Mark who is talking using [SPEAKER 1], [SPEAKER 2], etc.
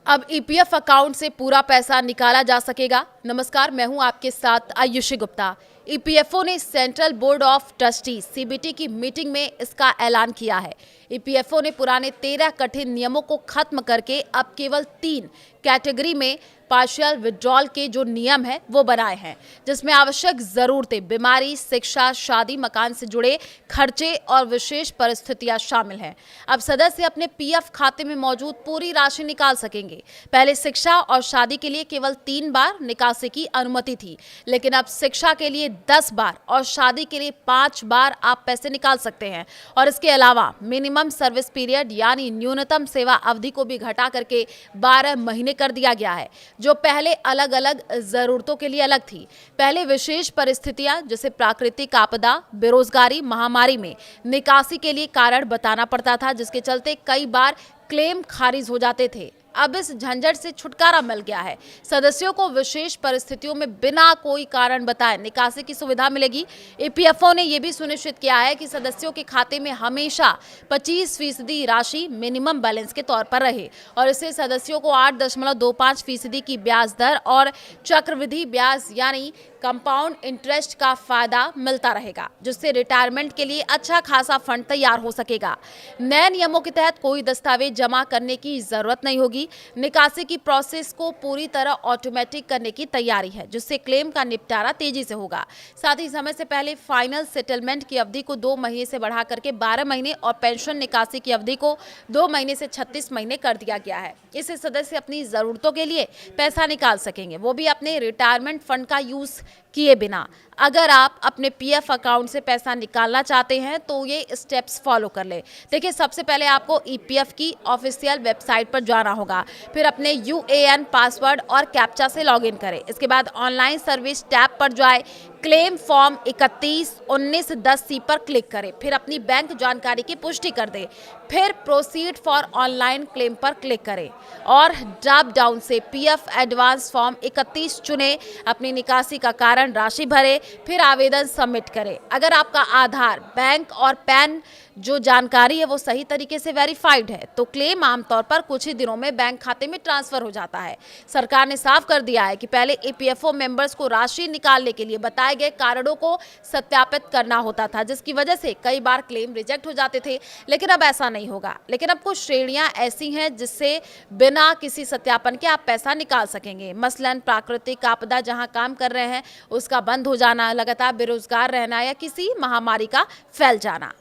[SPEAKER 1] अब EPF account से पूरा पैसा निकाला जा सकेगा। नमस्कार, मैं हूं आपके साथ आयुषी गुप्ता। ईपीएफओ ने central board of trustees CBT की मीटिंग में इसका ऐलान किया है। ईपीएफओ ने पुराने 13 कठिन नियमों को खत्म करके अब केवल 3 कैटेगरी में पार्शियल विड्रॉल के जो नियम है वो बनाए हैं, जिसमें आवश्यक जरूरतें, बीमारी, शिक्षा, शादी, मकान से जुड़े खर्चे और विशेष परिस्थितियां शामिल हैं। अब सदस्य अपने पीएफ खाते में मौजूद पूरी राशि निकाल सकेंगे। पहले शिक्षा और शादी के लिए केवल 3 बार निकासी की अनुमति थी, लेकिन अब शिक्षा के लिए 10 बार और शादी के लिए 5 बार आप पैसे निकाल सकते हैं। और इसके अलावा मिनिमम सर्विस पीरियड यानी न्यूनतम सेवा अवधि को भी घटा करके 12 महीने कर दिया गया है, जो पहले अलग अलग जरूरतों के लिए अलग थी। पहले विशेष परिस्थितियां जैसे प्राकृतिक आपदा, बेरोजगारी, महामारी में निकासी के लिए कारण बताना पड़ता था, जिसके चलते कई बार क्लेम खारिज हो जाते थे। अब इस झंझट से छुटकारा मिल गया है। सदस्यों को विशेष परिस्थितियों में बिना कोई कारण बताए निकासी की सुविधा मिलेगी। ईपीएफओ ने यह भी सुनिश्चित किया है कि सदस्यों के खाते में हमेशा 25% राशि मिनिमम बैलेंस के तौर पर रहे और इससे सदस्यों को 8.25% की ब्याज दर और चक्रवृद्धि ब्याज यानी कंपाउंड इंटरेस्ट का फायदा मिलता रहेगा, जिससे रिटायरमेंट के लिए अच्छा खासा फंड तैयार हो सकेगा। नए नियमों के तहत कोई दस्तावेज जमा करने की जरूरत नहीं होगी। निकासी की प्रोसेस को पूरी तरह ऑटोमेटिक करने की तैयारी है, जिससे क्लेम का निपटारा तेजी से होगा। साथ ही समय से पहले फाइनल सेटलमेंट की अवधि को 2 महीने से बढ़ा करके 12 महीने और पेंशन निकासी की अवधि को 2 महीने से 36 महीने कर दिया गया है। इससे सदस्य अपनी जरूरतों के लिए पैसा निकाल सकेंगे, वो भी अपने रिटायरमेंट फंड का यूज किए बिना। अगर आप अपने पीएफ अकाउंट से पैसा निकालना चाहते हैं तो ये स्टेप्स फॉलो कर ले। देखिए, सबसे पहले आपको ईपीएफ की ऑफिशियल वेबसाइट पर जाना होगा, फिर अपने यूएएन पासवर्ड और कैप्चा से लॉगिन करें। इसके बाद ऑनलाइन सर्विस टैब पर जाए, क्लेम फॉर्म 311910C पर क्लिक करें, फिर अपनी बैंक जानकारी की पुष्टि कर दें, फिर प्रोसीड फॉर ऑनलाइन क्लेम पर क्लिक करें और ड्रॉप डाउन से पीएफ एडवांस फॉर्म 31 चुने, अपनी निकासी का कारण राशि भरे, फिर आवेदन सबमिट करें। अगर आपका आधार, बैंक और पैन जो जानकारी है वो सही तरीके से वेरीफाइड है तो क्लेम आमतौर पर कुछ ही दिनों में बैंक खाते में ट्रांसफर हो जाता है। सरकार ने साफ कर दिया है कि पहले ईपीएफओ मेंबर्स को राशि निकालने के लिए बताए गए कारणों को सत्यापित करना होता था, जिसकी वजह से कई बार क्लेम रिजेक्ट हो जाते थे, लेकिन अब ऐसा नहीं होगा। लेकिन अब कुछ श्रेणियां ऐसी हैं जिससे बिना किसी सत्यापन के आप पैसा निकाल सकेंगे। मसलन प्राकृतिक आपदा, जहां काम कर रहे हैं उसका बंद हो जाना, लगातार बेरोजगार रहना या किसी महामारी का फैल जाना।